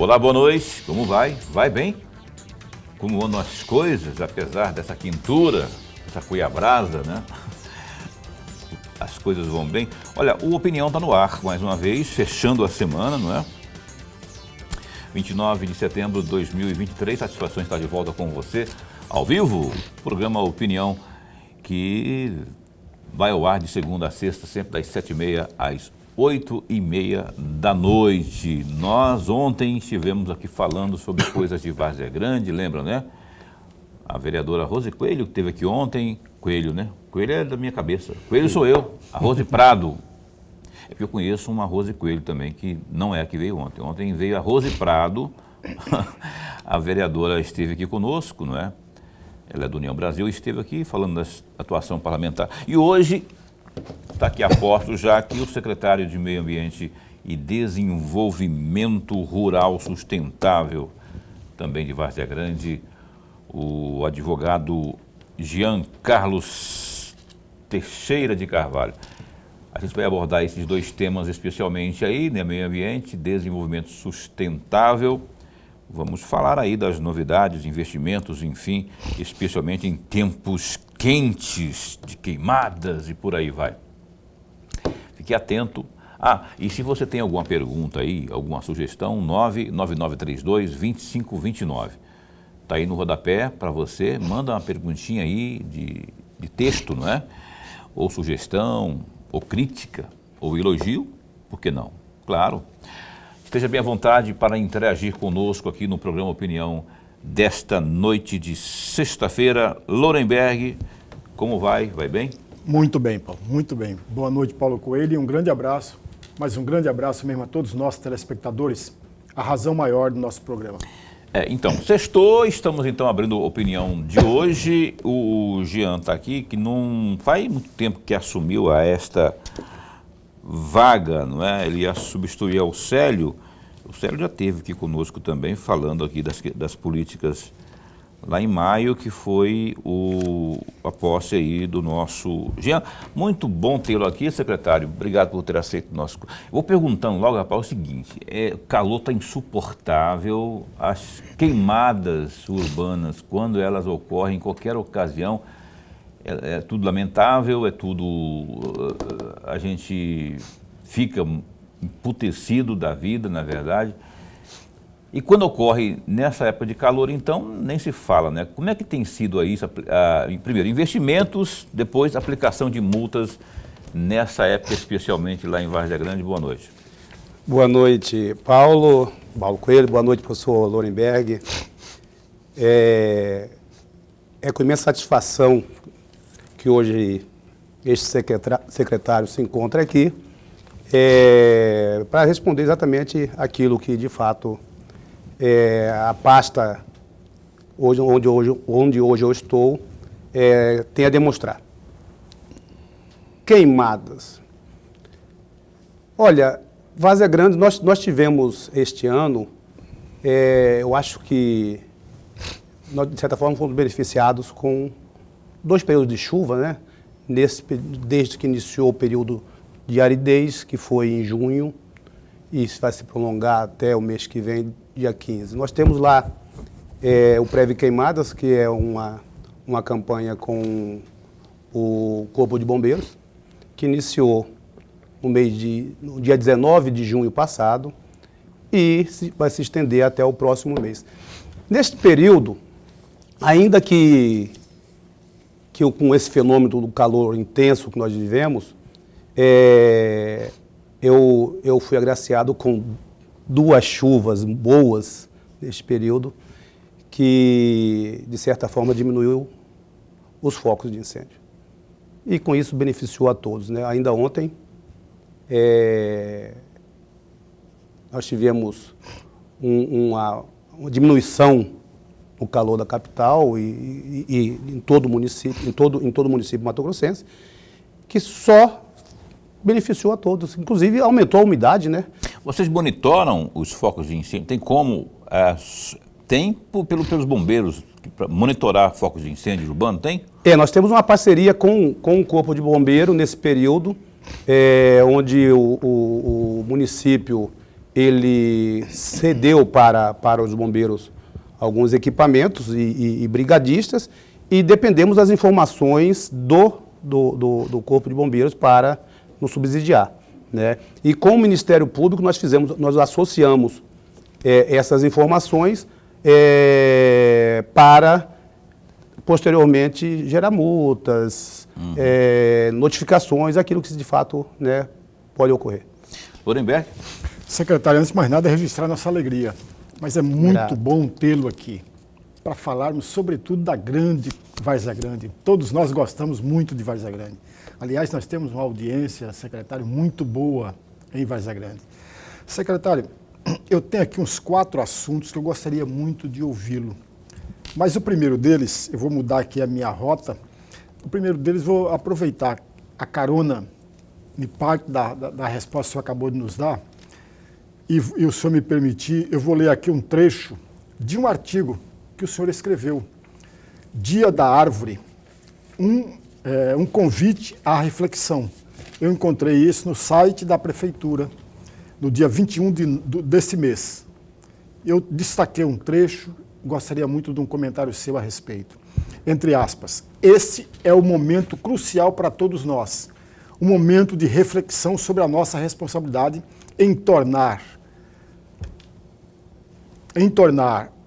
Olá, boa noite. Como vai? Vai bem? Como andam as coisas, apesar dessa quintura, essa cuiabrasa, né? As coisas vão bem. Olha, o Opinião está no ar, mais uma vez, fechando a semana, não é? 29 de setembro de 2023, satisfação estar de volta com você, ao vivo, programa Opinião, que vai ao ar de segunda a sexta, sempre das 7h30 às 8h30 da noite. Nós ontem estivemos aqui falando sobre coisas de Várzea Grande, lembram, né? A vereadora Rose Coelho, que esteve aqui ontem, Coelho, né? Coelho é da minha cabeça, Coelho sou eu, a Rose Prado. É porque eu conheço uma Rose Coelho também, que não é a que veio ontem. Ontem veio a Rose Prado, a vereadora esteve aqui conosco, não é? Ela é do União Brasil, esteve aqui falando da atuação parlamentar. E hoje está aqui a postos já que o secretário de Meio Ambiente e Desenvolvimento Rural Sustentável, também de Várzea Grande, o advogado Jean Carlos Teixeira de Carvalho. A gente vai abordar esses dois temas especialmente aí, né? Meio ambiente, desenvolvimento sustentável. Vamos falar aí das novidades, investimentos, enfim, especialmente em tempos quentes, de queimadas e por aí vai. Fique atento. E se você tem alguma pergunta aí, alguma sugestão, 99932-2529. Está aí no rodapé para você, manda uma perguntinha aí de texto, não é? Ou sugestão, ou crítica, ou elogio, por que não? Claro. Esteja bem à vontade para interagir conosco aqui no programa Opinião desta noite de sexta-feira. Lorenberg, como vai? Vai bem? Muito bem, Paulo, muito bem. Boa noite, Paulo Coelho, e um grande abraço, mas um grande abraço mesmo a todos os nossos telespectadores, a razão maior do nosso programa. Então, sextou, estamos então abrindo a opinião de hoje. O Jean está aqui, que não faz muito tempo que assumiu a esta vaga, não é? Ele ia substituir ao Célio. O Célio já esteve aqui conosco também, falando aqui das políticas lá em maio, que foi a posse aí do nosso Jean. Muito bom tê-lo aqui, secretário. Obrigado por ter aceito o nosso... Vou perguntando logo, rapaz, o seguinte, o calor está insuportável, as queimadas urbanas, quando elas ocorrem em qualquer ocasião, é tudo lamentável, a gente fica emputecido da vida, na verdade. E quando ocorre nessa época de calor, então, nem se fala, né? Como é que tem sido aí, primeiro, investimentos, depois aplicação de multas nessa época, especialmente lá em Várzea Grande? Boa noite. Boa noite, Paulo Coelho, boa noite, professor Lorenberg. É com imensa satisfação que hoje este secretário se encontra aqui para responder exatamente aquilo que, de fato, a pasta onde hoje eu estou tem a demonstrar. Queimadas. Olha, Várzea Grande, nós tivemos este ano, eu acho que, nós, de certa forma, fomos beneficiados com 2 períodos de chuva, né? Desde que iniciou o período de aridez, que foi em junho, e isso vai se prolongar até o mês que vem, dia 15. Nós temos lá o Preve Queimadas, que é uma campanha com o Corpo de Bombeiros, que iniciou no dia 19 de junho passado e vai se estender até o próximo mês. Neste período, ainda que com esse fenômeno do calor intenso que nós vivemos, eu fui agraciado com 2 chuvas boas neste período, que, de certa forma, diminuiu os focos de incêndio. E, com isso, beneficiou a todos, né? Ainda ontem, nós tivemos uma diminuição no calor da capital e em todo o município, em todo o município mato-grossense, que só beneficiou a todos. Inclusive, aumentou a umidade, né? Vocês monitoram os focos de incêndio? Tem como... pelos bombeiros, para monitorar focos de incêndio urbano, tem? Nós temos uma parceria com o Corpo de Bombeiro nesse período, onde o município ele cedeu para os bombeiros alguns equipamentos e brigadistas, e dependemos das informações do Corpo de Bombeiros para nos subsidiar, né? E com o Ministério Público nós associamos essas informações para posteriormente gerar multas, notificações, aquilo que de fato, né, pode ocorrer. Lorenberg? Secretário, antes de mais nada, registrar nossa alegria. Mas é muito Grato. bom tê-lo aqui para falarmos, sobretudo, da grande Várzea Grande. Todos nós gostamos muito de Várzea Grande. Aliás, nós temos uma audiência, secretário, muito boa em Várzea Grande. Secretário, eu tenho aqui uns 4 assuntos que eu gostaria muito de ouvi-lo. Mas o primeiro deles, eu vou mudar aqui a minha rota. O primeiro deles, vou aproveitar a carona de parte da resposta que o senhor acabou de nos dar. E o senhor me permitir, eu vou ler aqui um trecho de um artigo que o senhor escreveu. Dia da Árvore, um convite à reflexão. Eu encontrei isso no site da Prefeitura, no dia 21 desse mês. Eu destaquei um trecho, gostaria muito de um comentário seu a respeito. Entre aspas, esse é o momento crucial para todos nós, um momento de reflexão sobre a nossa responsabilidade em tornar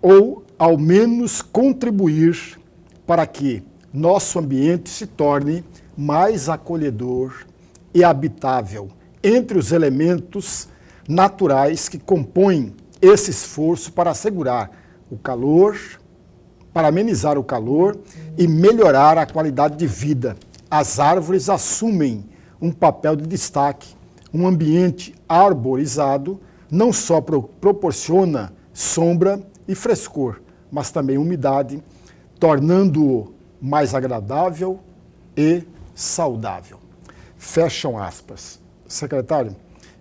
ou, ao menos, contribuir para que nosso ambiente se torne mais acolhedor e habitável entre os elementos naturais que compõem esse esforço para assegurar o calor, para amenizar o calor e melhorar a qualidade de vida. As árvores assumem um papel de destaque. Um ambiente arborizado não só proporciona sombra e frescor, mas também umidade, tornando-o mais agradável e saudável. Fecham aspas. Secretário,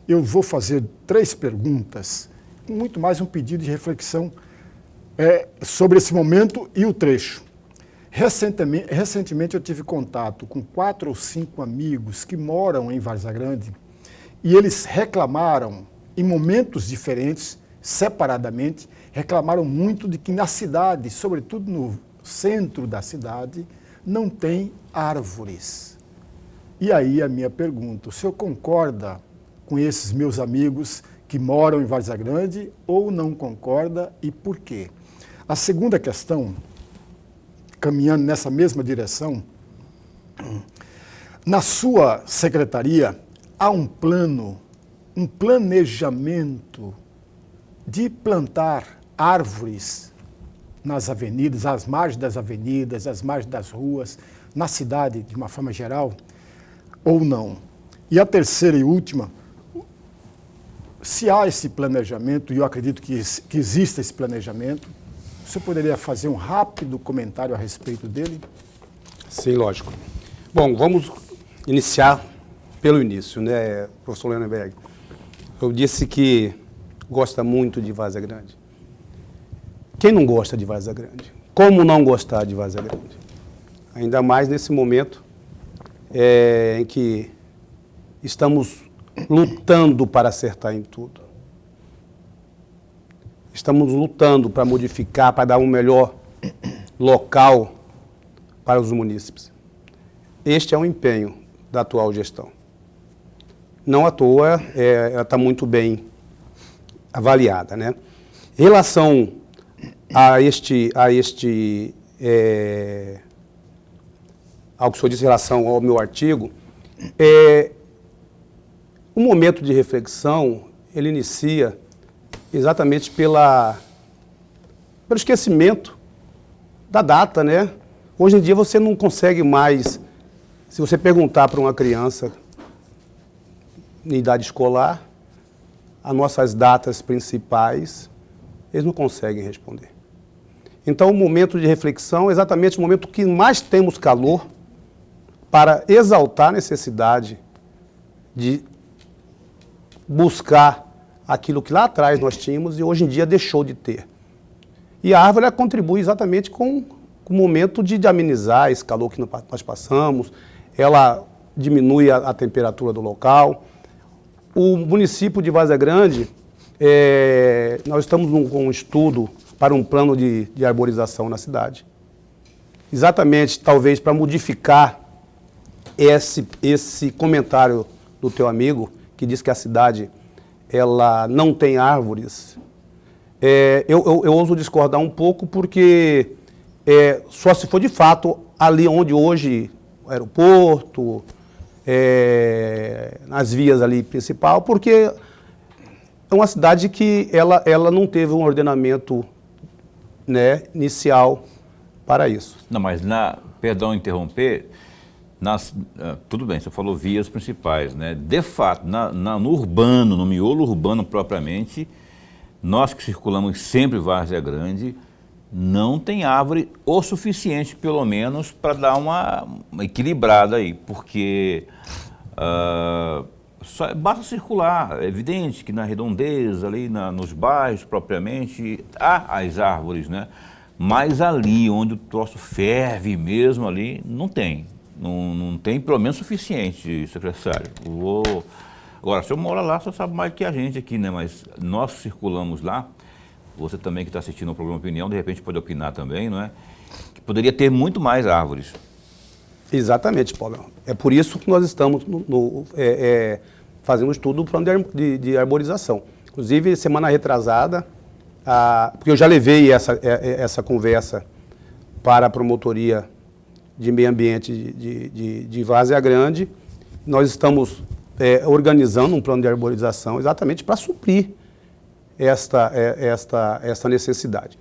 eu vou fazer 3 perguntas, muito mais um pedido de reflexão sobre esse momento e o trecho. Recentemente eu tive contato com 4 ou 5 amigos que moram em Várzea Grande e eles reclamaram, em momentos diferentes, separadamente, reclamaram muito de que na cidade, sobretudo no centro da cidade, não tem árvores. E aí a minha pergunta, o senhor concorda com esses meus amigos que moram em Várzea Grande ou não concorda e por quê? A segunda questão, caminhando nessa mesma direção, na sua secretaria há um planejamento de plantar árvores nas avenidas, às margens das avenidas, às margens das ruas, na cidade de uma forma geral, ou não? E a terceira e última, se há esse planejamento, e eu acredito que exista esse planejamento, você poderia fazer um rápido comentário a respeito dele? Sim, lógico. Bom, vamos iniciar pelo início, né, professor Lorenberg? Eu disse que gosta muito de Várzea Grande. Quem não gosta de Várzea Grande? Como não gostar de Várzea Grande? Ainda mais nesse momento em que estamos lutando para acertar em tudo. Estamos lutando para modificar, para dar um melhor local para os munícipes. Este é o empenho da atual gestão. Não à toa, ela está muito bem avaliada, né? Em relação ao que o senhor disse em relação ao meu artigo, o momento de reflexão, ele inicia exatamente pelo esquecimento da data, né? Hoje em dia você não consegue mais, se você perguntar para uma criança em idade escolar, as nossas datas principais, eles não conseguem responder. Então o momento de reflexão é exatamente o momento que mais temos calor para exaltar a necessidade de buscar aquilo que lá atrás nós tínhamos e hoje em dia deixou de ter. E a árvore ela contribui exatamente com o momento de amenizar esse calor que nós passamos, ela diminui a temperatura do local. O município de Várzea Grande nós estamos com um estudo para um plano de arborização na cidade. Exatamente, talvez, para modificar esse comentário do teu amigo, que diz que a cidade ela não tem árvores. Eu ouso discordar um pouco, porque só se for de fato ali onde hoje o aeroporto, nas vias ali principal, porque é uma cidade que ela não teve um ordenamento, né, inicial para isso. Não, mas perdão interromper, tudo bem, você falou vias principais, né? De fato, no urbano, no miolo urbano propriamente, nós que circulamos sempre Várzea Grande, não tem árvore o suficiente, pelo menos, para dar uma equilibrada aí, porque basta circular. É evidente que na redondeza, ali nos bairros propriamente, há as árvores, né? Mas ali onde o troço ferve mesmo ali, não tem. Não tem pelo menos suficiente, secretário. Agora, o senhor mora lá, o senhor sabe mais que a gente aqui, né? Mas nós circulamos lá, você também que está assistindo ao programa Opinião, de repente pode opinar também, não é? Que poderia ter muito mais árvores. Exatamente, Paulo. É por isso que nós estamos fazendo um estudo do plano de arborização. Inclusive, semana retrasada, porque eu já levei essa conversa para a promotoria de meio ambiente de Várzea Grande. Nós estamos organizando um plano de arborização exatamente para suprir esta necessidade.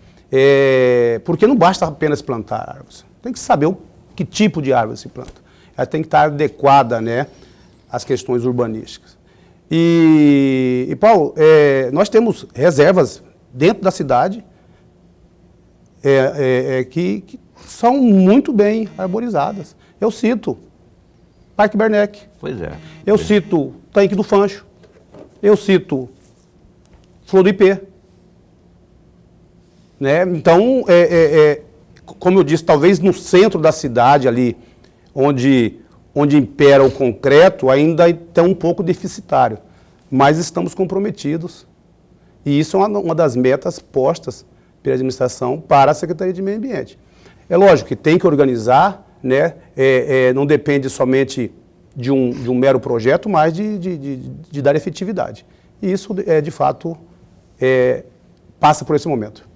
Porque não basta apenas plantar árvores, tem que saber que tipo de árvore se planta. Ela tem que estar adequada, né, às questões urbanísticas. E Paulo, nós temos reservas dentro da cidade que são muito bem arborizadas. Eu cito Parque Bernec. Pois é. Eu cito Tanque do Fancho. Eu cito Flor do Ipê. Né? Então, como eu disse, talvez no centro da cidade ali, onde impera o concreto, ainda está um pouco deficitário. Mas estamos comprometidos. E isso é uma das metas postas pela administração para a Secretaria de Meio Ambiente. É lógico que tem que organizar, né? Não depende somente de um mero projeto, mas de dar efetividade. E isso, de fato, passa por esse momento.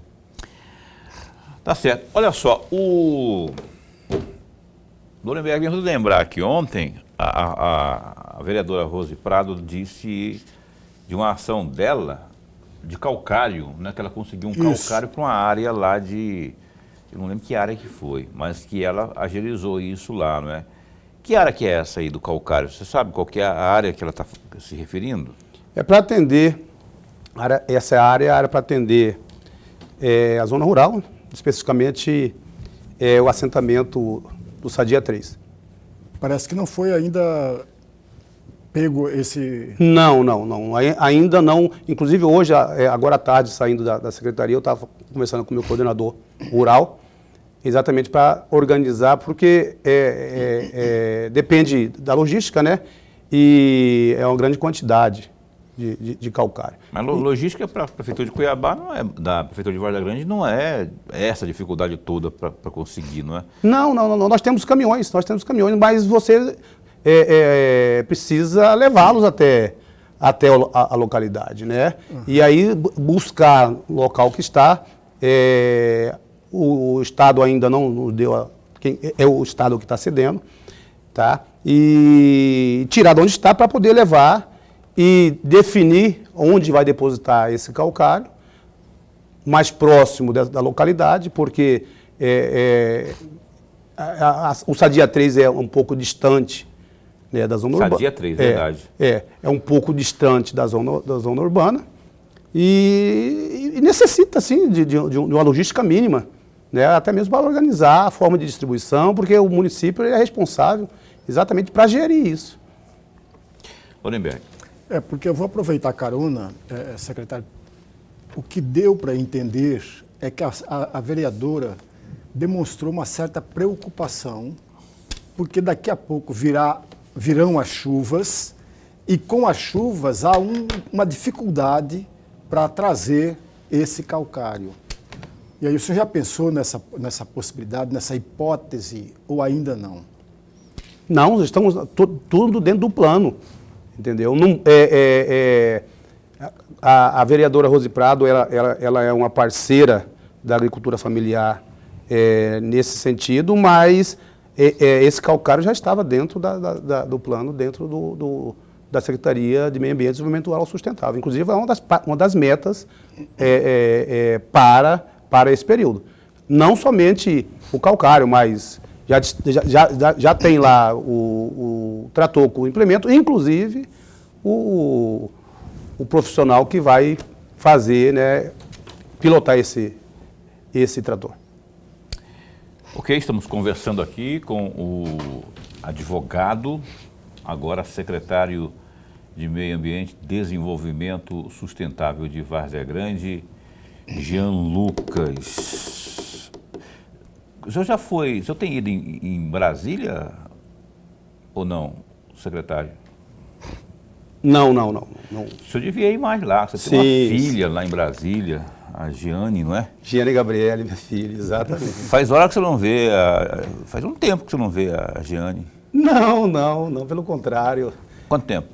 Tá certo. Olha só, o Lorenberg me lembrar que ontem a vereadora Rose Prado disse de uma ação dela de calcário, né, que ela conseguiu um calcário para uma área lá eu não lembro que área que foi, mas que ela agilizou isso lá, não é? Que área que é essa aí do calcário? Você sabe qual que é a área que ela está se referindo? É para atender, essa área é para atender a zona rural, especificamente o assentamento do Sadia 3. Parece que não foi ainda pego esse... Não. Ainda não. Inclusive hoje, agora à tarde, saindo da secretaria, eu estava conversando com o meu coordenador rural, exatamente para organizar, porque depende da logística, né? E é uma grande quantidade de calcário. Mas logística para a Prefeitura de Cuiabá, não é, da Prefeitura de Várzea Grande, não é essa dificuldade toda para conseguir, não é? Não. Nós temos caminhões, mas você precisa levá-los até a localidade, né? Uhum. E aí buscar o local que está. O Estado ainda não nos deu é o Estado que está cedendo, tá? E tirar de onde está para poder levar e definir onde vai depositar esse calcário, mais próximo da localidade, porque o Sadia 3 é um pouco distante, né, da zona urbana. Sadia 3, verdade. É um pouco distante da zona urbana e necessita, sim, de uma logística mínima, né, até mesmo para organizar a forma de distribuição, porque o município é responsável exatamente para gerir isso. Lorenberg. Porque eu vou aproveitar a carona, secretário. O que deu para entender é que a vereadora demonstrou uma certa preocupação, porque daqui a pouco virão as chuvas, e com as chuvas há uma dificuldade para trazer esse calcário. E aí o senhor já pensou nessa possibilidade, nessa hipótese, ou ainda não? Não, estamos tudo dentro do plano, entendeu? Não, a vereadora Rose Prado, ela é uma parceira da agricultura familiar nesse sentido, mas esse calcário já estava dentro do plano, dentro da Secretaria de Meio Ambiente e Desenvolvimento Rural Sustentável. Inclusive, é uma das metas para esse período. Não somente o calcário, mas já tem lá o trator com o implemento, inclusive o profissional que vai fazer, né, pilotar esse trator. Ok, estamos conversando aqui com o advogado, agora secretário de Meio Ambiente e Desenvolvimento Sustentável de Várzea Grande, Jean Lucas. O senhor tem ido em Brasília ou não, secretário? Não. O senhor devia ir mais lá, você tem uma filha lá em Brasília, a Giane, não é? Giane Gabriele, minha filha, exatamente. Faz hora que você não vê, faz um tempo que você não vê a Giane. Não, pelo contrário. Quanto tempo?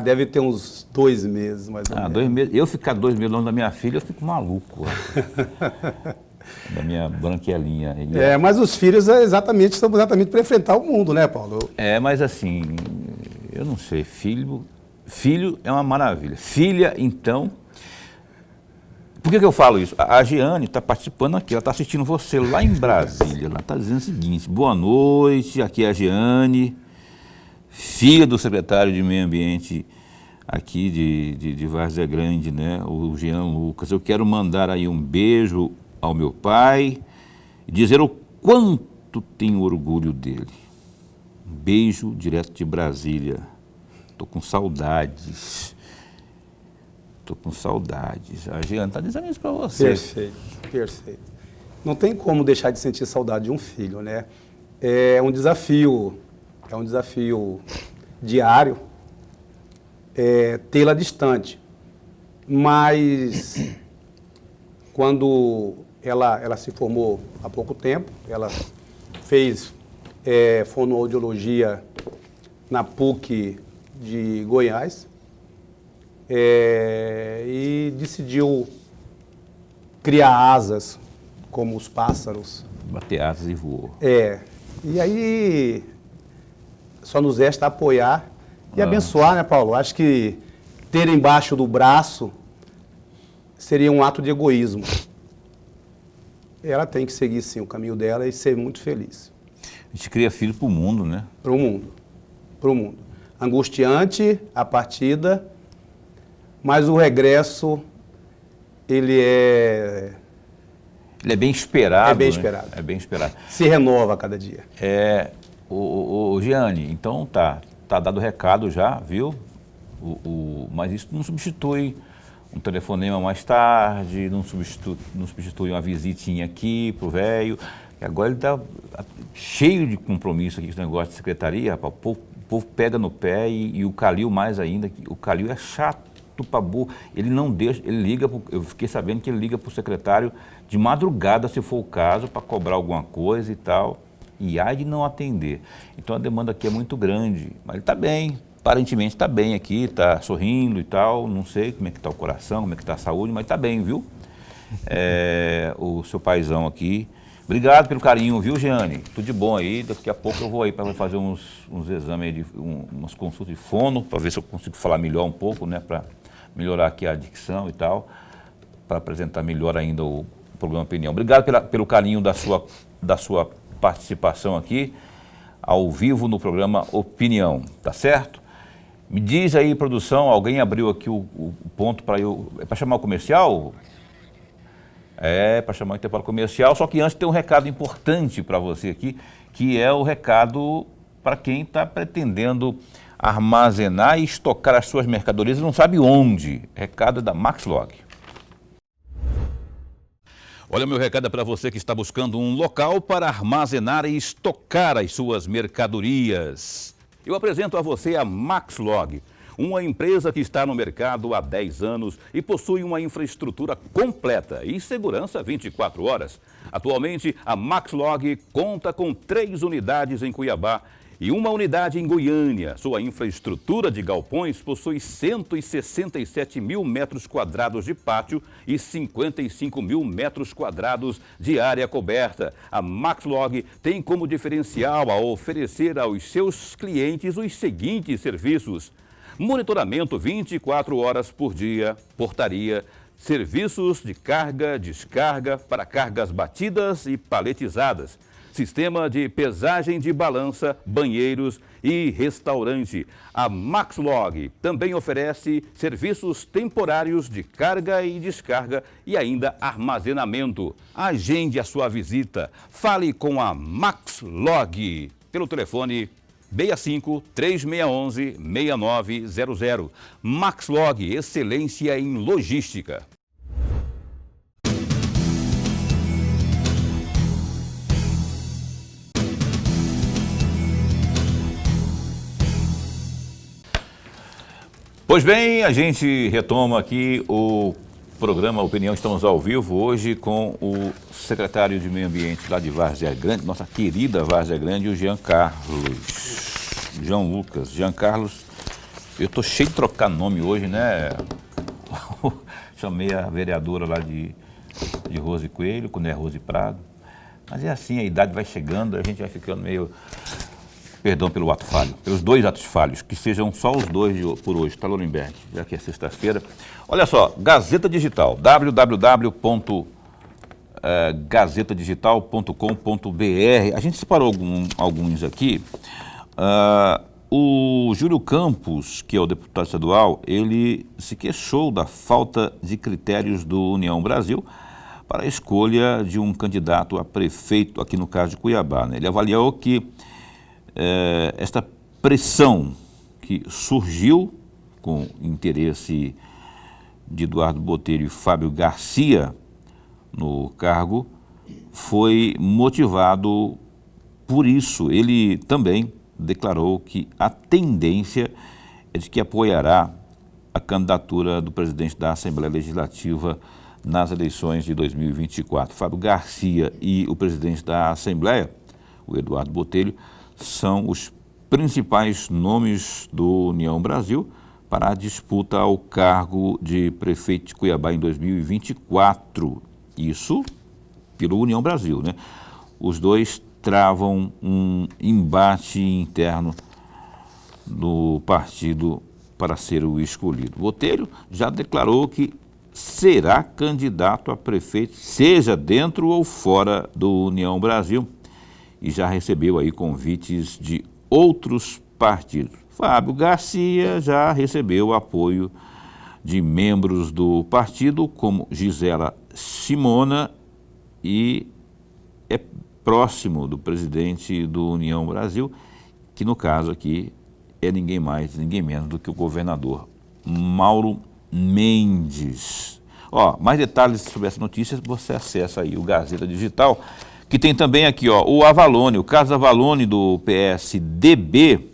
Deve ter uns 2 meses, mais ou menos. 2 meses. Eu ficar 2 meses longe da minha filha, eu fico maluco. Da minha branquelinha. Mas os filhos são exatamente para enfrentar o mundo, né, Paulo? Mas assim, eu não sei, filho é uma maravilha. Filha, então... Por que eu falo isso? A Giane está participando aqui, ela está assistindo você lá em Brasília. Ela está dizendo o seguinte: boa noite, aqui é a Giane, filha do secretário de Meio Ambiente aqui de Várzea Grande, né? O Jean Lucas. Eu quero mandar aí um beijo ao meu pai e dizer o quanto tenho orgulho dele. Um beijo direto de Brasília. Estou com saudades. A Giane está dizendo isso para você. Perfeito. Não tem como deixar de sentir saudade de um filho, né? É um desafio diário tê-la distante. Mas quando ela se formou há pouco tempo, ela fez fonoaudiologia na PUC de Goiás, e decidiu criar asas como os pássaros. Bater asas e voou. E aí só nos resta apoiar e abençoar, né, Paulo? Acho que ter embaixo do braço seria um ato de egoísmo. Ela tem que seguir, sim, o caminho dela e ser muito feliz. A gente cria filho para o mundo, né? Para o mundo. Angustiante a partida, mas o regresso, ele é bem esperado. É bem esperado. É bem esperado. Se renova a cada dia. Giane, então tá dado o recado já, viu? Mas isso não substitui um telefonema mais tarde, não substitui uma visitinha aqui pro velho. Agora ele está cheio de compromisso aqui com esse negócio de secretaria, rapaz. O povo pega no pé e o Calil mais ainda. O Calil é chato pra burro. Ele não deixa, ele liga, eu fiquei sabendo que ele liga pro secretário de madrugada, se for o caso, para cobrar alguma coisa e tal. E há de não atender. Então a demanda aqui é muito grande. Mas ele está bem, aparentemente está bem aqui, está sorrindo e tal. Não sei como é que está o coração, como é que está a saúde, mas está bem, viu? O seu paizão aqui. Obrigado pelo carinho, viu, Giane? Tudo de bom aí. Daqui a pouco eu vou aí para fazer uns exames, umas consultas de fono, para ver se eu consigo falar melhor um pouco, né? Para melhorar aqui a dicção e tal, para apresentar melhor ainda o programa Opinião. Obrigado pelo carinho da sua participação aqui, ao vivo no programa Opinião, tá certo? Me diz aí, produção, alguém abriu aqui o ponto para eu... É para chamar o comercial? Para chamar o intervalo comercial, só que antes tem um recado importante para você aqui, que é o recado para quem está pretendendo armazenar e estocar as suas mercadorias e não sabe onde. Recado da Maxlog. Olha, meu recado é para você que está buscando um local para armazenar e estocar as suas mercadorias. Eu apresento a você a Maxlog, uma empresa que está no mercado há 10 anos e possui uma infraestrutura completa e segurança 24 horas. Atualmente, a Maxlog conta com 3 unidades em Cuiabá e uma unidade em Goiânia. Sua infraestrutura de galpões possui 167 mil metros quadrados de pátio e 55 mil metros quadrados de área coberta. A Maxlog tem como diferencial a oferecer aos seus clientes os seguintes serviços: monitoramento 24 horas por dia, portaria, serviços de carga, descarga para cargas batidas e paletizadas, sistema de pesagem de balança, banheiros e restaurante. A Maxlog também oferece serviços temporários de carga e descarga e ainda armazenamento. Agende a sua visita. Fale com a Maxlog pelo telefone 65-3611-6900. Maxlog, excelência em logística. Pois bem, a gente retoma aqui o programa Opinião. Estamos ao vivo hoje com o secretário de Meio Ambiente lá de Várzea Grande, nossa querida Várzea Grande, o Jean Carlos. João Lucas, Jean Carlos. Eu estou cheio de trocar nome hoje, né? Chamei a vereadora lá de Rose Coelho, quando é Rose Prado. Mas é assim, a idade vai chegando, a gente vai ficando meio... Perdão pelo ato falho, pelos 2 atos falhos, que sejam só os 2 por hoje, tá, Lorenberg? Já que é sexta-feira. Olha só, Gazeta Digital, www.gazetadigital.com.br. A gente separou alguns aqui. O Júlio Campos, que é o deputado estadual, ele se queixou da falta de critérios do União Brasil para a escolha de um candidato a prefeito, aqui no caso de Cuiabá, né? Ele avaliou que esta pressão que surgiu com interesse de Eduardo Botelho e Fábio Garcia no cargo foi motivado por isso. Ele também declarou que a tendência é de que apoiará a candidatura do presidente da Assembleia Legislativa nas eleições de 2024. Fábio Garcia e o presidente da Assembleia, o Eduardo Botelho, são os principais nomes do União Brasil para a disputa ao cargo de prefeito de Cuiabá em 2024. Isso pelo União Brasil, né? Os dois travam um embate interno no partido para ser o escolhido. Botelho já declarou que será candidato a prefeito, seja dentro ou fora do União Brasil, e já recebeu aí convites de outros partidos. Fábio Garcia já recebeu apoio de membros do partido, como Gisela Simona, e é próximo do presidente do União Brasil, que no caso aqui é ninguém mais, ninguém menos do que o governador Mauro Mendes. Mais detalhes sobre essa notícia você acessa aí o Gazeta Digital, que tem também aqui, o Avalone, o caso Avalone do PSDB.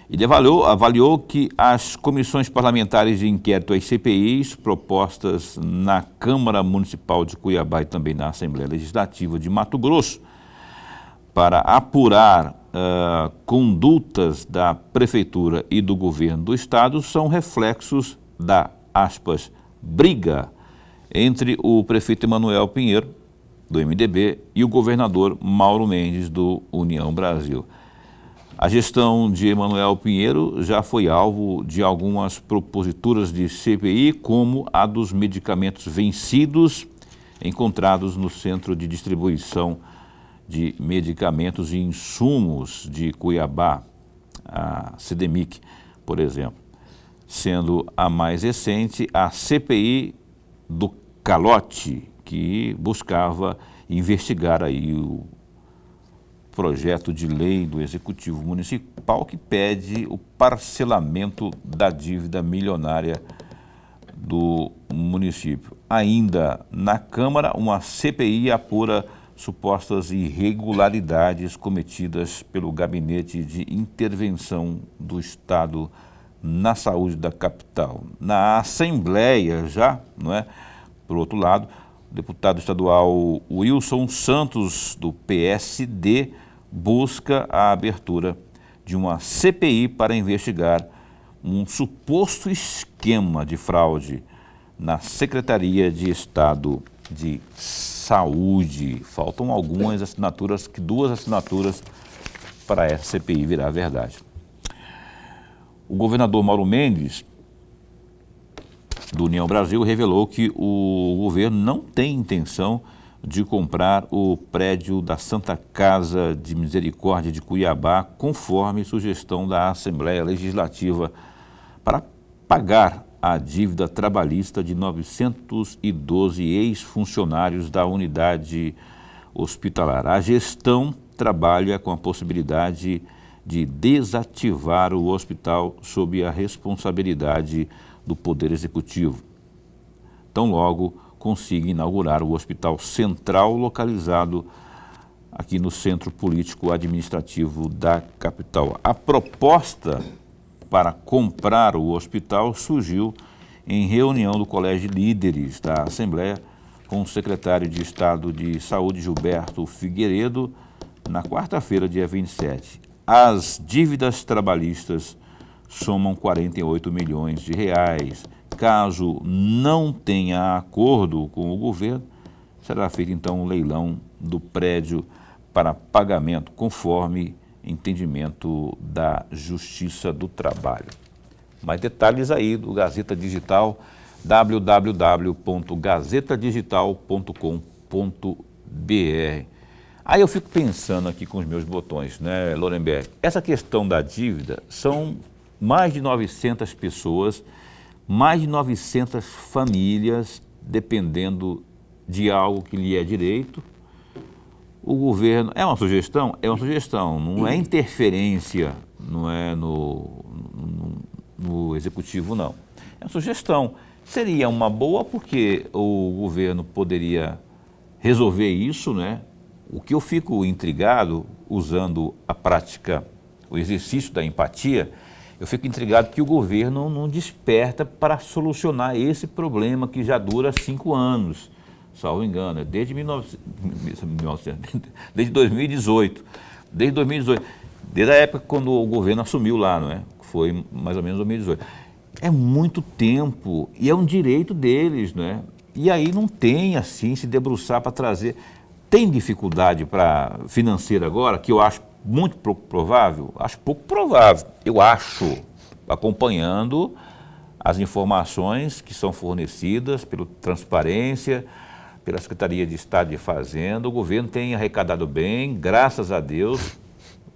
Ele avaliou que as comissões parlamentares de inquérito, as CPIs, propostas na Câmara Municipal de Cuiabá e também na Assembleia Legislativa de Mato Grosso, para apurar condutas da Prefeitura e do Governo do Estado, são reflexos da, aspas, briga entre o prefeito Emanuel Pinheiro, do MDB, e o governador Mauro Mendes, do União Brasil. A gestão de Emanuel Pinheiro já foi alvo de algumas proposituras de CPI, como a dos medicamentos vencidos encontrados no Centro de Distribuição de Medicamentos e Insumos de Cuiabá, a CDMIC, por exemplo, sendo a mais recente a CPI do calote, que buscava investigar aí o projeto de lei do Executivo Municipal que pede o parcelamento da dívida milionária do município. Ainda na Câmara, uma CPI apura supostas irregularidades cometidas pelo Gabinete de Intervenção do Estado na saúde da capital. Na Assembleia já, não é? Por outro lado, o deputado estadual Wilson Santos, do PSD, busca a abertura de uma CPI para investigar um suposto esquema de fraude na Secretaria de Estado de Saúde. Faltam algumas assinaturas, duas assinaturas para essa CPI virar verdade. O governador Mauro Mendes, do União Brasil, revelou que o governo não tem intenção de comprar o prédio da Santa Casa de Misericórdia de Cuiabá, conforme sugestão da Assembleia Legislativa, para pagar a dívida trabalhista de 912 ex-funcionários da unidade hospitalar. A gestão trabalha com a possibilidade de desativar o hospital sob a responsabilidade do Poder Executivo. Tão logo consiga inaugurar o Hospital Central, localizado aqui no Centro Político Administrativo da capital. A proposta para comprar o hospital surgiu em reunião do Colégio de Líderes da Assembleia com o secretário de Estado de Saúde, Gilberto Figueiredo, na quarta-feira, dia 27. As dívidas trabalhistas somam 48 milhões de reais. Caso não tenha acordo com o governo, será feito então um leilão do prédio para pagamento, conforme entendimento da Justiça do Trabalho. Mais detalhes aí do Gazeta Digital, www.gazetadigital.com.br. Aí eu fico pensando aqui com os meus botões, né, Lorenberg? Essa questão da dívida são mais de 900 pessoas, mais de 900 famílias dependendo de algo que lhe é direito. O governo, é uma sugestão? É uma sugestão, não é interferência, não é no executivo, não. É uma sugestão. Seria uma boa porque o governo poderia resolver isso, né? O que eu fico intrigado, usando a prática, o exercício da empatia, eu fico intrigado que o governo não desperta para solucionar esse problema que já dura 5 anos, salvo engano, desde 2018. Desde a época quando o governo assumiu lá, não é? Foi mais ou menos 2018. É muito tempo e é um direito deles, não é? E aí não tem assim se debruçar para trazer. Tem dificuldade para financeira agora, que eu acho muito pouco provável? Acho pouco provável. Eu acho, acompanhando as informações que são fornecidas pela Transparência, pela Secretaria de Estado de Fazenda, o governo tem arrecadado bem, graças a Deus,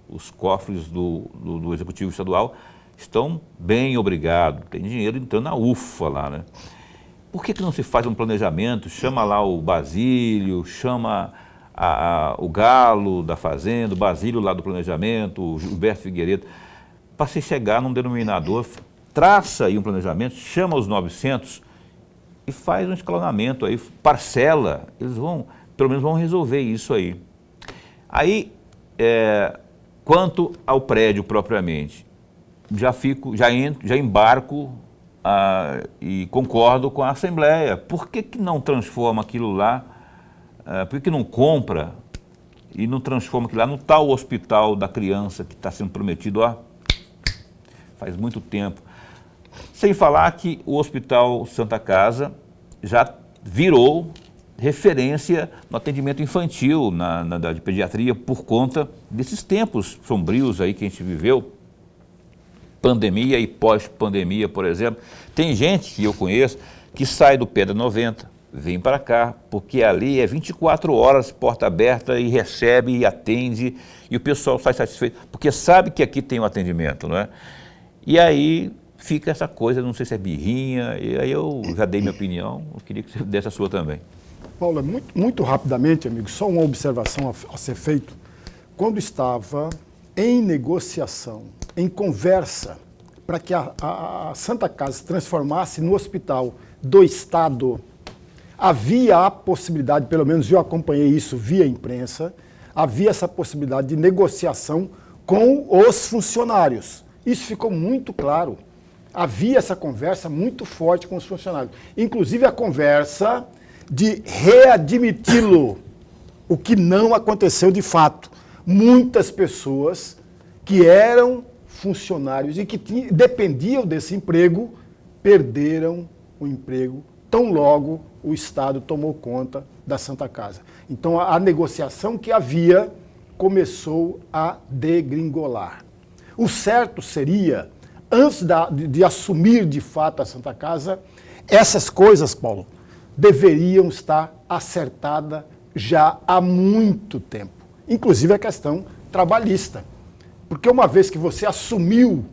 os cofres do Executivo Estadual estão bem, obrigado. Tem dinheiro entrando na UFA lá, né? Por que não se faz um planejamento, chama lá o Basílio, chama o Galo da Fazenda, o Basílio lá do planejamento, o Gilberto Figueiredo, para se chegar num denominador, traça aí um planejamento, chama os 900 e faz um escalonamento aí, parcela, eles vão, pelo menos vão resolver isso aí. Aí, quanto ao prédio propriamente, já embarco e concordo com a Assembleia. Por que não transforma aquilo lá, por que não compra e não transforma aquilo lá no tal hospital da criança que está sendo prometido faz muito tempo? Sem falar que o Hospital Santa Casa já virou referência no atendimento infantil, de pediatria, por conta desses tempos sombrios aí que a gente viveu, pandemia e pós-pandemia, por exemplo. Tem gente que eu conheço que sai do Pedra 90, vem para cá, porque ali é 24 horas, porta aberta, e recebe e atende, e o pessoal sai satisfeito, porque sabe que aqui tem um atendimento, não é? E aí fica essa coisa, não sei se é birrinha, e aí eu já dei minha opinião, eu queria que você desse a sua também. Paulo, muito rapidamente, amigo, só uma observação a ser feita. Quando estava em negociação, em conversa, para que a Santa Casa se transformasse no hospital do Estado, havia a possibilidade, pelo menos eu acompanhei isso via imprensa, havia essa possibilidade de negociação com os funcionários. Isso ficou muito claro havia essa conversa muito forte com os funcionários. Inclusive a conversa de readmiti-lo, o que não aconteceu de fato. Muitas pessoas que eram funcionários e que dependiam desse emprego perderam o emprego tão logo o Estado tomou conta da Santa Casa. Então a negociação que havia começou a degringolar. O certo seria, antes de assumir de fato a Santa Casa, essas coisas, Paulo, deveriam estar acertadas já há muito tempo. Inclusive a questão trabalhista. Porque uma vez que você assumiu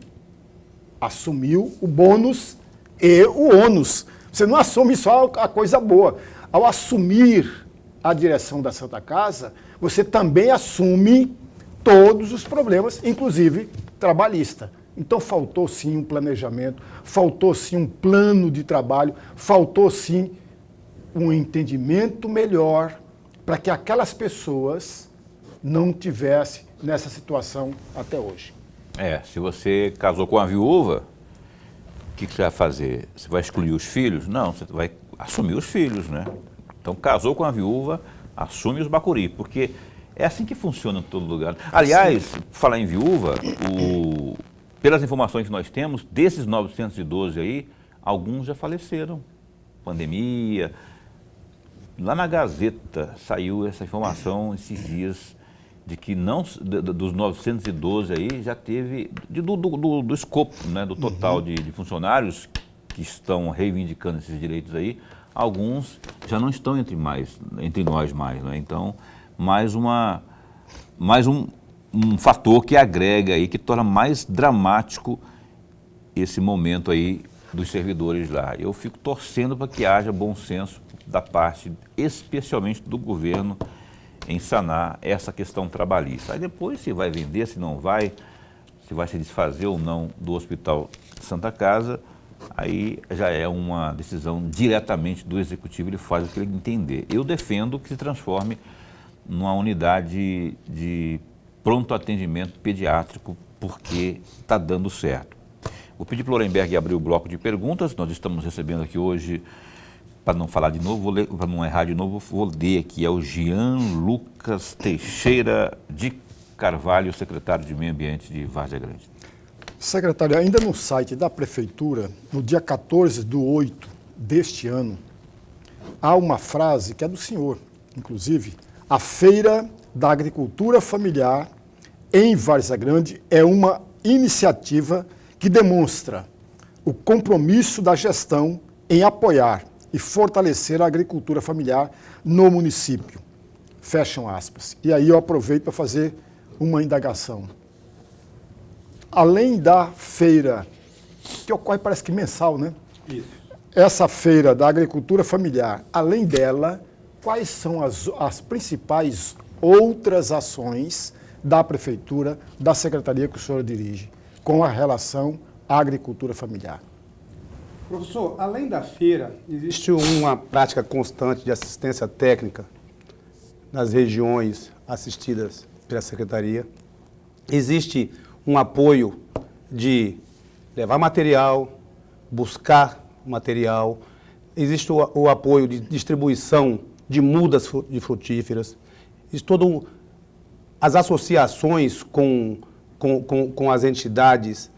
o bônus e o ônus. Você não assume só a coisa boa. Ao assumir a direção da Santa Casa, você também assume todos os problemas, inclusive trabalhista. Então faltou sim um planejamento, faltou sim um plano de trabalho, faltou sim um entendimento melhor para que aquelas pessoas não tivessem nessa situação até hoje. Se você casou com a viúva, o que você vai fazer? Você vai excluir os filhos? Não, você vai assumir os filhos, né? Então, casou com a viúva, assume os bacuri, porque é assim que funciona em todo lugar. Aliás, falar em viúva, pelas informações que nós temos, desses 912 aí, alguns já faleceram. Pandemia. Lá na Gazeta saiu essa informação esses dias, de que não, dos 912 aí, já teve, do escopo, né, do total de funcionários que estão reivindicando esses direitos aí, alguns já não estão entre nós mais, né? Então, mais um fator que agrega aí, que torna mais dramático esse momento aí dos servidores lá. Eu fico torcendo para que haja bom senso da parte, especialmente do governo, em sanar essa questão trabalhista. Aí depois, se vai vender, se não vai, se vai se desfazer ou não do Hospital Santa Casa, aí já é uma decisão diretamente do Executivo, ele faz o que ele entender. Eu defendo que se transforme numa unidade de pronto atendimento pediátrico, porque está dando certo. Vou pedir para o Lorenberg abrir o bloco de perguntas. Nós estamos recebendo aqui hoje, para não falar de novo, para não errar de novo, vou ler aqui, é o Jean Lucas Teixeira de Carvalho, secretário de Meio Ambiente de Várzea Grande. Secretário, ainda no site da Prefeitura, no dia 14/8 deste ano, há uma frase que é do senhor, inclusive, a Feira da Agricultura Familiar em Várzea Grande é uma iniciativa que demonstra o compromisso da gestão em apoiar e fortalecer a agricultura familiar no município. Fecham aspas. E aí eu aproveito para fazer uma indagação. Além da feira, que ocorre parece que mensal, né? Isso. Essa feira da agricultura familiar, além dela, quais são as principais outras ações da Prefeitura, da Secretaria que o senhor dirige, com a relação à agricultura familiar? Professor, além da feira, existe uma prática constante de assistência técnica nas regiões assistidas pela Secretaria. Existe um apoio de levar material, buscar material. Existe o apoio de distribuição de mudas de frutíferas. Existe todo as associações com as entidades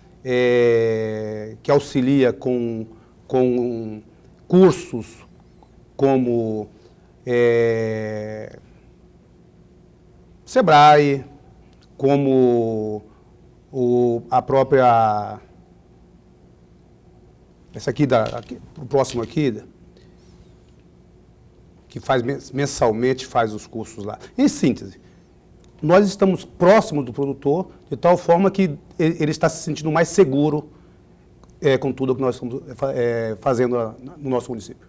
que auxilia com cursos como Sebrae, como a própria, essa aqui, o próximo aqui, que faz mensalmente faz os cursos lá. Em síntese, nós estamos próximos do produtor, de tal forma que ele está se sentindo mais seguro com tudo que nós estamos fazendo no nosso município.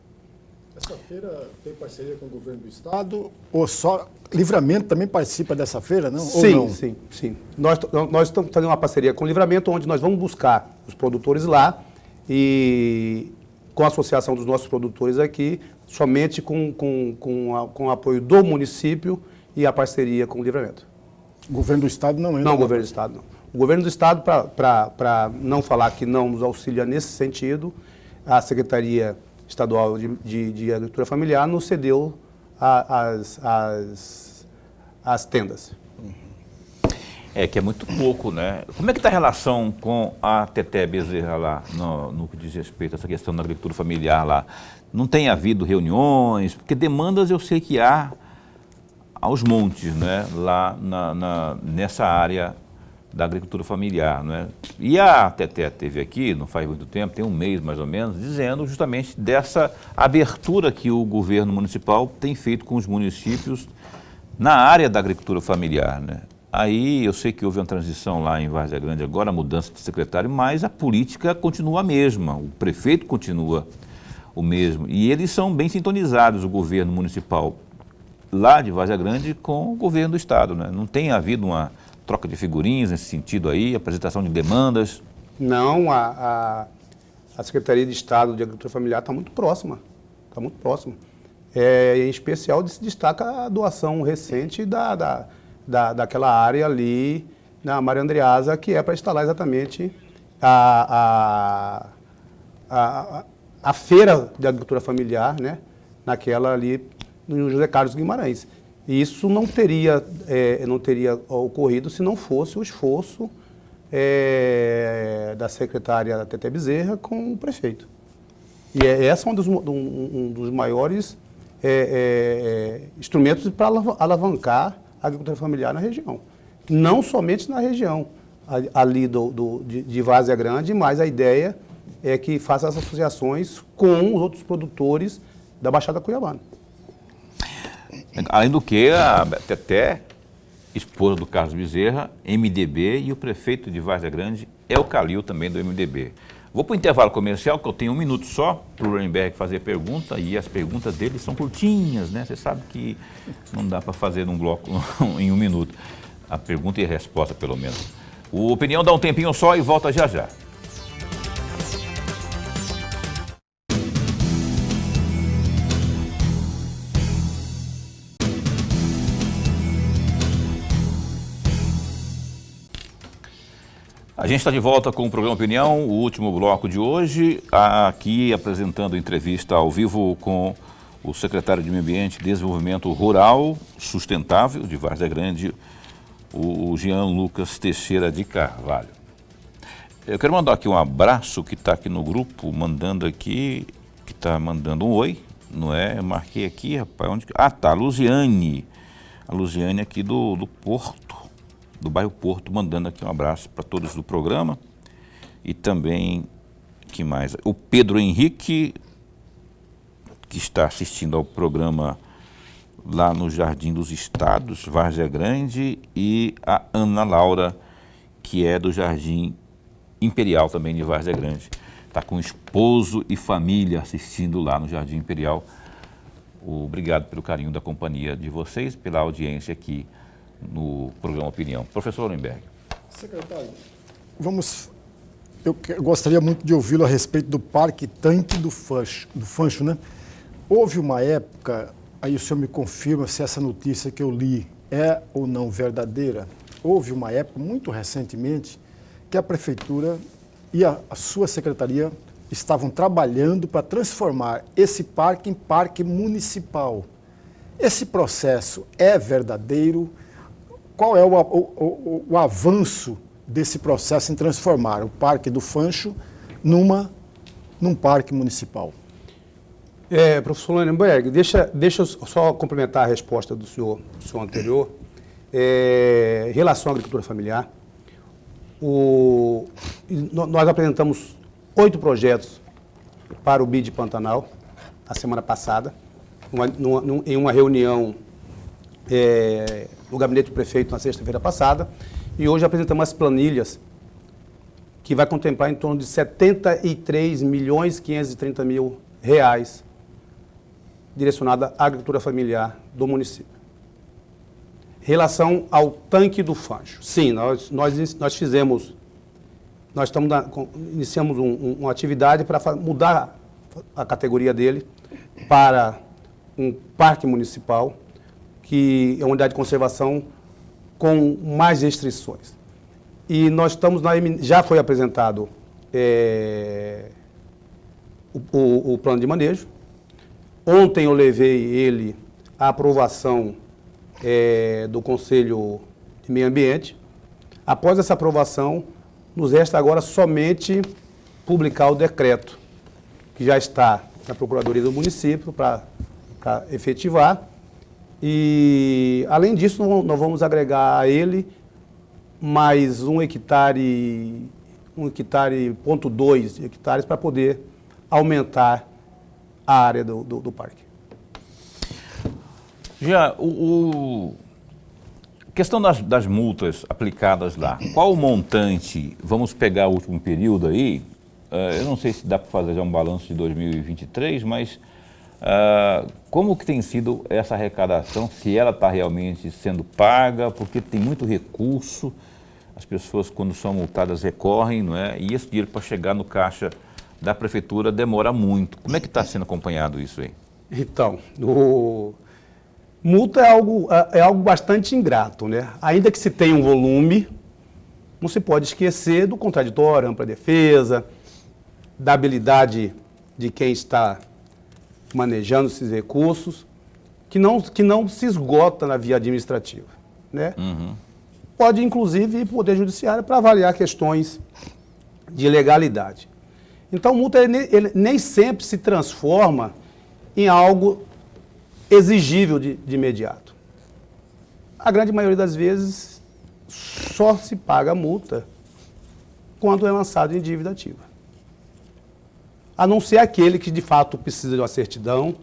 Essa feira tem parceria com o governo do estado ou só Livramento também participa dessa feira, não? Sim, ou não? sim. Nós estamos fazendo uma parceria com o Livramento, onde nós vamos buscar os produtores lá e com a associação dos nossos produtores aqui, somente com o apoio do município e a parceria com o Livramento. O governo do estado não entra? Não, o governo do estado não. O governo do Estado, para não falar que não nos auxilia nesse sentido, a Secretaria Estadual de Agricultura Familiar nos cedeu as tendas. Que é muito pouco, né? Como é que está a relação com a Teté Bezerra lá, no que diz respeito a essa questão da agricultura familiar lá? Não tem havido reuniões? Porque demandas eu sei que há aos montes, né? Lá nessa área da agricultura familiar, né? E a Teté teve aqui, não faz muito tempo, tem um mês mais ou menos, dizendo justamente dessa abertura que o governo municipal tem feito com os municípios na área da agricultura familiar, né? Aí eu sei que houve uma transição lá em Várzea Grande, agora a mudança de secretário, mas a política continua a mesma, o prefeito continua o mesmo. E eles são bem sintonizados, o governo municipal lá de Várzea Grande com o governo do estado, né? Não tem havido uma troca de figurinhas nesse sentido aí, apresentação de demandas? Não, a Secretaria de Estado de Agricultura Familiar está muito próxima, está muito próxima. Em especial se destaca a doação recente daquela área ali na Maria Andreasa, que é para instalar exatamente a feira de agricultura familiar, né, naquela ali no José Carlos Guimarães. E isso não teria ocorrido se não fosse o esforço da secretária Teté Bezerra com o prefeito. E esse é um dos maiores instrumentos para alavancar a agricultura familiar na região. Não somente na região ali de Várzea Grande, mas a ideia é que faça as associações com os outros produtores da Baixada Cuiabana. Além do que, a Teté, esposa do Carlos Bezerra, MDB, e o prefeito de Várzea Grande é o Calil, também do MDB. Vou para o intervalo comercial, que eu tenho 1 minuto só para o Lorenberg fazer pergunta, e as perguntas dele são curtinhas, né? Você sabe que não dá para fazer num bloco em 1 minuto. A pergunta e a resposta, pelo menos. O Opinião dá um tempinho só e volta já já. A gente está de volta com o programa Opinião, o último bloco de hoje, aqui apresentando entrevista ao vivo com o secretário de Meio Ambiente e Desenvolvimento Rural Sustentável de Várzea Grande, o Jean Lucas Teixeira de Carvalho. Eu quero mandar aqui um abraço que está aqui no grupo, que está mandando um oi, não é? Eu marquei aqui, rapaz, tá, a Luziane aqui do Porto. Do bairro Porto, mandando aqui um abraço para todos do programa. E também, que mais? O Pedro Henrique, que está assistindo ao programa lá no Jardim dos Estados, Várzea Grande, e a Ana Laura, que é do Jardim Imperial também de Várzea Grande. Está com esposo e família assistindo lá no Jardim Imperial. Obrigado pelo carinho da companhia de vocês, pela audiência aqui no programa Opinião. Professor Lorenberg. Secretário, eu gostaria muito de ouvi-lo a respeito do Parque Tanque do Fancho, né? Houve uma época, aí o senhor me confirma se essa notícia que eu li é ou não verdadeira. Houve uma época, muito recentemente, que a Prefeitura e a sua Secretaria estavam trabalhando para transformar esse parque em parque municipal. Esse processo é verdadeiro? Qual é o avanço desse processo em transformar o Parque do Fancho num parque municipal? Professor Lorenberg, deixa eu só complementar a resposta do senhor anterior. Em relação à agricultura familiar, nós apresentamos 8 projetos para o BID Pantanal, a semana passada, em uma reunião no gabinete do prefeito na sexta-feira passada, e hoje apresentamos as planilhas que vai contemplar em torno de 73.530.000 reais direcionada à agricultura familiar do município. Em relação ao tanque do Fancho, sim, nós iniciamos uma atividade para mudar a categoria dele para um parque municipal, que é uma unidade de conservação com mais restrições. E nós estamos já foi apresentado o plano de manejo. Ontem eu levei ele à aprovação do Conselho de Meio Ambiente. Após essa aprovação, nos resta agora somente publicar o decreto, que já está na Procuradoria do Município para efetivar. E, além disso, nós vamos agregar a ele mais 1,2 hectares para poder aumentar a área do parque. Já, questão das multas aplicadas lá, qual o montante? Vamos pegar o último período aí, eu não sei se dá para fazer já um balanço de 2023, mas como que tem sido essa arrecadação, se ela está realmente sendo paga, porque tem muito recurso, as pessoas quando são multadas recorrem, não é? E esse dinheiro para chegar no caixa da prefeitura demora muito. Como é que está sendo acompanhado isso aí? Então, multa é algo bastante ingrato, né? Ainda que se tenha um volume, não se pode esquecer do contraditório, ampla defesa, da habilidade de quem está manejando esses recursos, que não se esgota na via administrativa, né? Uhum. Pode, inclusive, ir para o Poder Judiciário para avaliar questões de legalidade. Então, multa ele nem sempre se transforma em algo exigível de imediato. A grande maioria das vezes, só se paga a multa quando é lançado em dívida ativa. A não ser aquele que, de fato, precisa de uma certidão,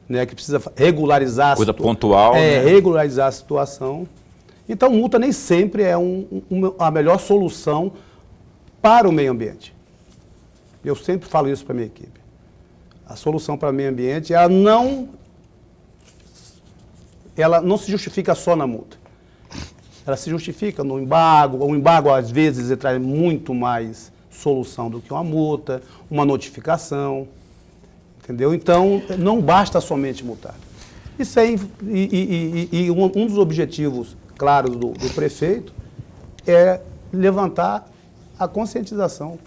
né, que precisa regularizar coisa pontual, né? Regularizar a situação. Então, multa nem sempre é a melhor solução para o meio ambiente. Eu sempre falo isso para a minha equipe. A solução para o meio ambiente, ela não se justifica só na multa. Ela se justifica no embargo. O embargo, às vezes, ele traz muito mais solução do que uma multa, uma notificação. Entendeu? Então, não basta somente multar. Um dos objetivos claros do prefeito é levantar a conscientização.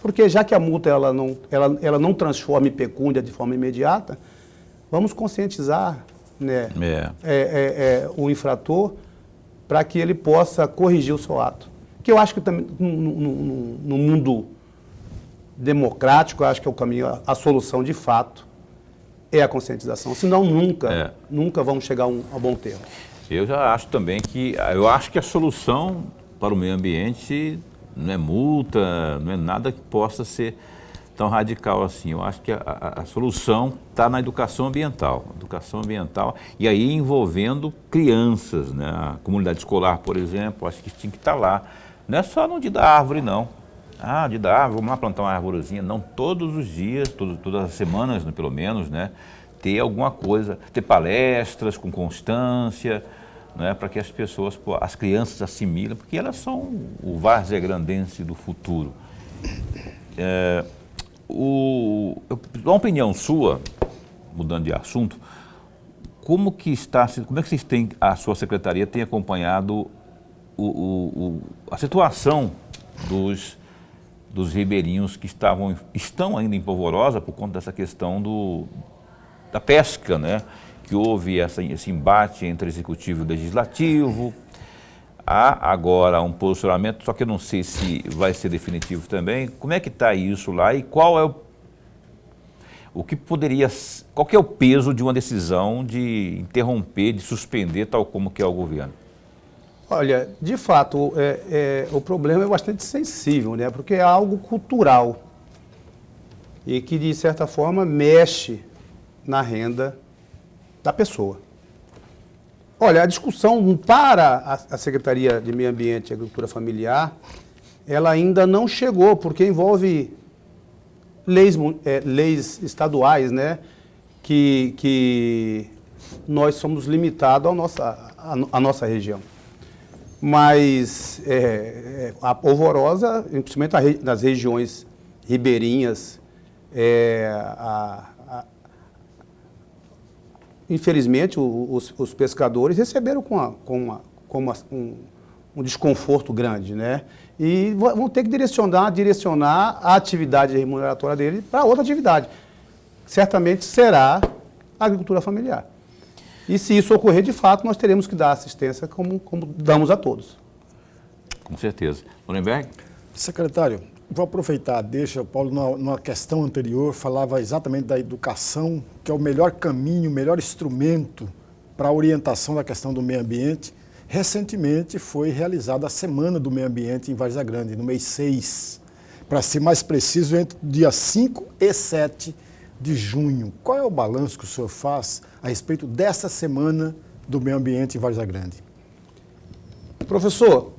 Porque já que a multa ela não transforma em pecúnia de forma imediata, vamos conscientizar, né, o infrator para que ele possa corrigir o seu ato. Que eu acho que também no mundo democrático, eu acho que é o caminho, a solução de fato é a conscientização. Senão nunca vamos chegar a bom termo. Eu já acho também que a solução para o meio ambiente não é multa, não é nada que possa ser tão radical assim. Eu acho que a solução está na educação ambiental. Educação ambiental, e aí envolvendo crianças, né? A comunidade escolar, por exemplo, acho que tinha que estar lá. Não é só no dia da árvore, não. Dia da árvore, vamos lá plantar uma arvorezinha. Não, todos os dias, todas as semanas, pelo menos, né? Ter alguma coisa, ter palestras com constância, né, para que as pessoas, as crianças assimilem, porque elas são o varzegrandense do futuro. Uma opinião sua, mudando de assunto, como é que vocês têm, a sua secretaria tem acompanhado a situação dos ribeirinhos que estão ainda em Polvorosa por conta dessa questão da pesca, né? Que houve esse embate entre executivo e legislativo. Há agora um posicionamento, só que eu não sei se vai ser definitivo também. Como é que está isso lá e qual é qual que é o peso de uma decisão de interromper, de suspender, tal como que é o governo? Olha, de fato, o problema é bastante sensível, né? Porque é algo cultural e que, de certa forma, mexe na renda da pessoa. Olha, a discussão para a Secretaria de Meio Ambiente e Agricultura Familiar, ela ainda não chegou, porque envolve leis estaduais, né, que nós somos limitados à nossa região. Mas a Polvorosa, principalmente nas regiões ribeirinhas, infelizmente, os pescadores receberam com um desconforto grande, né? E vão ter que direcionar a atividade remuneratória dele para outra atividade. Certamente será a agricultura familiar. E se isso ocorrer, de fato, nós teremos que dar assistência como damos a todos. Com certeza. Nuremberg? Secretário, vou aproveitar, deixa, Paulo, numa questão anterior, falava exatamente da educação, que é o melhor caminho, o melhor instrumento para a orientação da questão do meio ambiente. Recentemente foi realizada a Semana do Meio Ambiente em Várzea Grande, no mês 6, para ser mais preciso, entre dia 5 e 7 de junho. Qual é o balanço que o senhor faz a respeito dessa Semana do Meio Ambiente em Várzea Grande? Professor,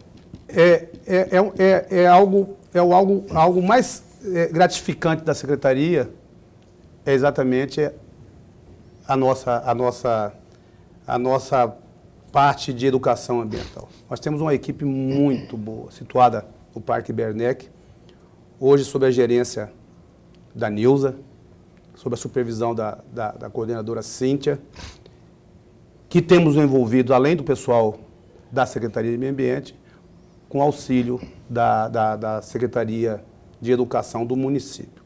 algo mais gratificante da Secretaria é exatamente a nossa parte de educação ambiental. Nós temos uma equipe muito boa, situada no Parque Bernec, hoje sob a gerência da Nilza, sob a supervisão da coordenadora Cíntia, que temos envolvido, além do pessoal da Secretaria de Meio Ambiente, com auxílio da Secretaria de Educação do município.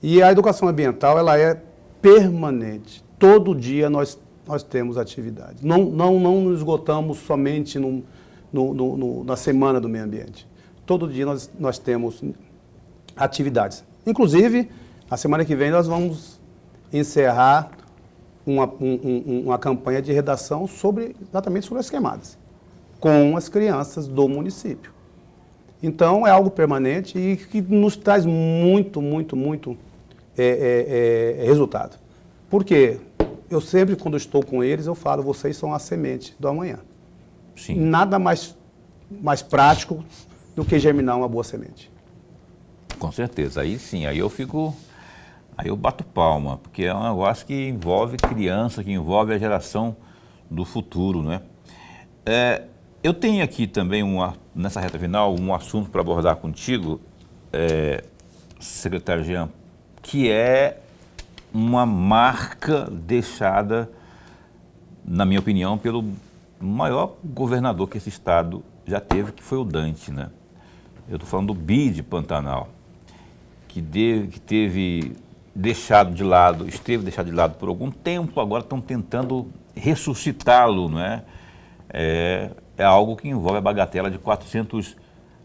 E a educação ambiental, ela é permanente. Todo dia nós temos atividade. Não nos esgotamos somente na Semana do Meio Ambiente. Todo dia nós temos atividades. Inclusive, a semana que vem nós vamos encerrar uma campanha de redação exatamente sobre as queimadas, com as crianças do município. Então, é algo permanente e que nos traz muito resultado. Por quê? Eu sempre, quando estou com eles, eu falo, vocês são a semente do amanhã. Sim. Nada mais prático do que germinar uma boa semente. Com certeza. Aí sim, aí eu bato palma, porque é um negócio que envolve criança, que envolve a geração do futuro, né? Eu tenho aqui também, nessa reta final, um assunto para abordar contigo, secretário Jean, que é uma marca deixada, na minha opinião, pelo maior governador que esse estado já teve, que foi o Dante, né? Eu estou falando do BID Pantanal, que esteve deixado de lado por algum tempo, agora estão tentando ressuscitá-lo, não é? É algo que envolve a bagatela de 400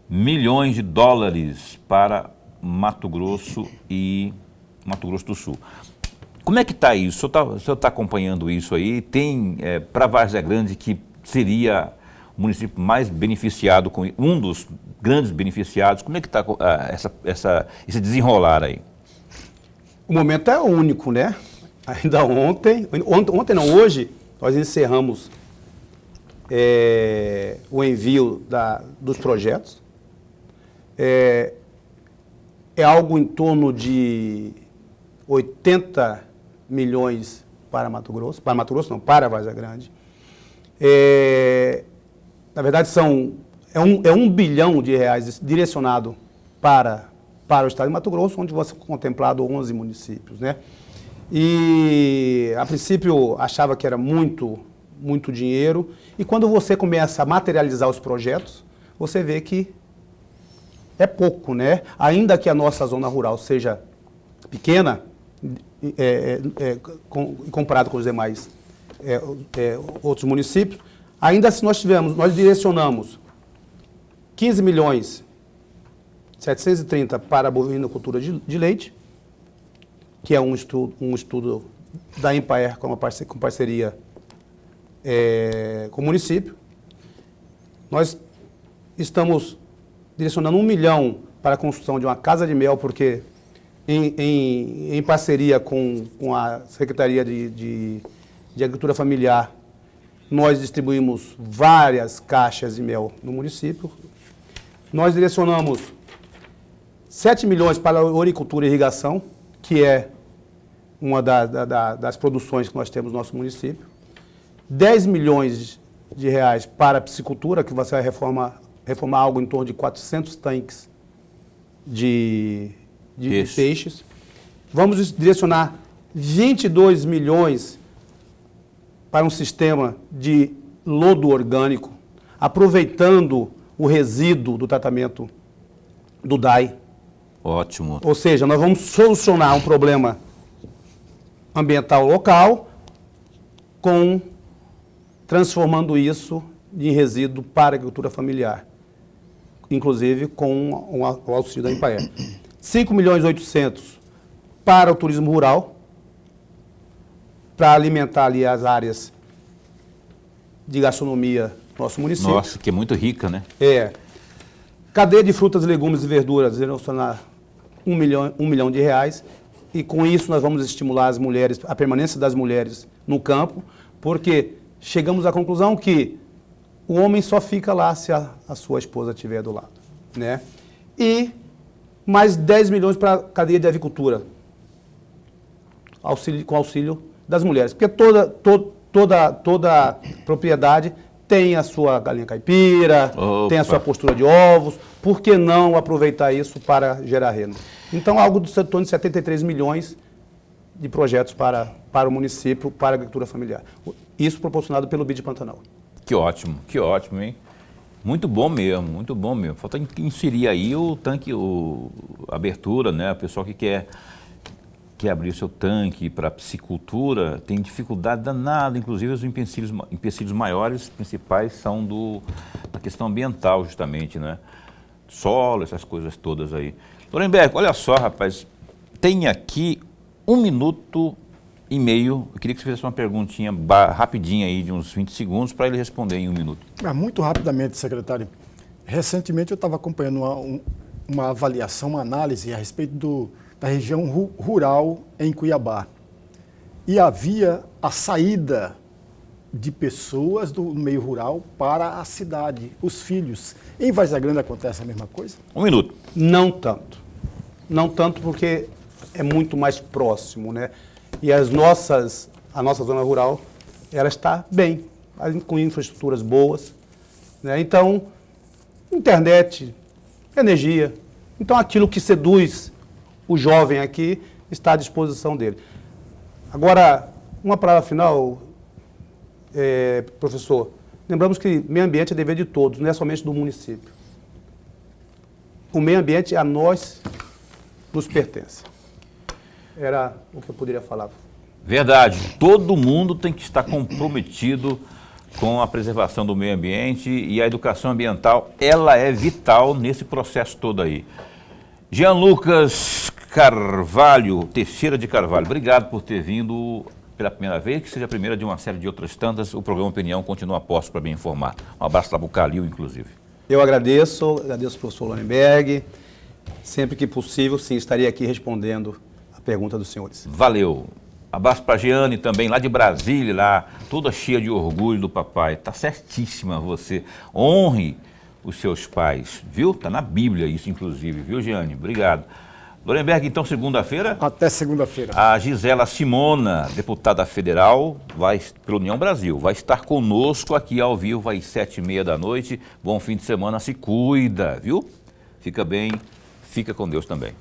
milhões de dólares para Mato Grosso e Mato Grosso do Sul. Como é que está isso? O senhor está acompanhando isso aí? Tem, para Várzea Grande, que seria o município mais beneficiado, um dos grandes beneficiados, como é que está esse desenrolar aí? O momento é único, né? Ainda ontem não, hoje, nós encerramos o envio dos projetos. É algo em torno de 80 milhões para para Várzea Grande. Na verdade, é 1 bilhão de reais direcionado para o estado de Mato Grosso, onde vão ser contemplados 11 municípios, né? E, a princípio, achava que era muito dinheiro, e quando você começa a materializar os projetos, você vê que é pouco, né? Ainda que a nossa zona rural seja pequena, comparado com os demais outros municípios, ainda assim nós direcionamos 15 milhões 730 para a bovinocultura de leite, que é um estudo da Empaer com parceria com o município. Nós estamos direcionando 1 milhão para a construção de uma casa de mel, porque em parceria com a Secretaria de Agricultura Familiar, nós distribuímos várias caixas de mel no município. Nós direcionamos 7 milhões para a oricultura e irrigação, que é uma das produções que nós temos no nosso município. 10 milhões de reais para a piscicultura, que vai reformar algo em torno de 400 tanques de peixes. Vamos direcionar 22 milhões para um sistema de lodo orgânico. aproveitando o resíduo do tratamento do DAI. Ótimo. Ou seja, nós vamos solucionar um problema ambiental local transformando isso em resíduo para a agricultura familiar, inclusive com o auxílio da Empaer. 5.800.000 para o turismo rural, para alimentar ali as áreas de gastronomia do nosso município. Nossa, que é muito rica, né? Cadeia de frutas, legumes e verduras, relacionar R$ 1 milhão de reais, e com isso nós vamos estimular as mulheres, a permanência das mulheres no campo, porque chegamos à conclusão que o homem só fica lá se a sua esposa estiver do lado, né? E mais 10 milhões para a cadeia de avicultura, com auxílio das mulheres, porque toda propriedade tem a sua galinha caipira, tem a sua postura de ovos, por que não aproveitar isso para gerar renda? Então, algo do setor de 73 milhões de projetos para o município, para a agricultura familiar. Isso proporcionado pelo BID Pantanal. Que ótimo, hein? Muito bom mesmo, muito bom mesmo. Falta inserir aí o tanque, a abertura, né? O pessoal que quer abrir o seu tanque para piscicultura tem dificuldade danada, inclusive os empecilhos maiores, principais, são da questão ambiental, justamente, né? Solo, essas coisas todas aí. Lorenberg, olha só, rapaz, tem aqui 1 minuto e meio. Eu queria que você fizesse uma perguntinha rapidinha aí, de uns 20 segundos, para ele responder em 1 minuto. Muito rapidamente, secretário. Recentemente eu estava acompanhando uma avaliação, uma análise a respeito da região rural em Cuiabá. E havia a saída de pessoas do meio rural para a cidade, os filhos. Em Várzea Grande acontece a mesma coisa? 1 minuto. Não tanto. Não tanto porque é muito mais próximo, né? E a nossa zona rural, ela está bem, com infraestruturas boas, né? Então, internet, energia. Então, aquilo que seduz o jovem aqui está à disposição dele. Agora, uma palavra final, professor. Lembramos que meio ambiente é dever de todos, não é somente do município. O meio ambiente a nós nos pertence. Era o que eu poderia falar. Verdade. Todo mundo tem que estar comprometido com a preservação do meio ambiente, e a educação ambiental, ela é vital nesse processo todo aí. Jean Lucas Carvalho, Teixeira de Carvalho, obrigado por ter vindo pela primeira vez, que seja a primeira de uma série de outras tantas. O programa Opinião continua a posto para bem informar. Um abraço lá para o Calil, inclusive. Eu agradeço ao professor Lorenberg. Sempre que possível, sim, estarei aqui respondendo a pergunta dos senhores. Valeu. Abraço para a Jeane também, lá de Brasília, lá, toda cheia de orgulho do papai. Tá certíssima você. Honre os seus pais, viu? Tá na Bíblia isso, inclusive, viu, Jeane? Obrigado. Lorenberg, então, segunda-feira? Até segunda-feira. A Gisela Simona, deputada federal, pela União Brasil, vai estar conosco aqui ao vivo às 7h30 da noite. Bom fim de semana, se cuida, viu? Fica bem, fica com Deus também.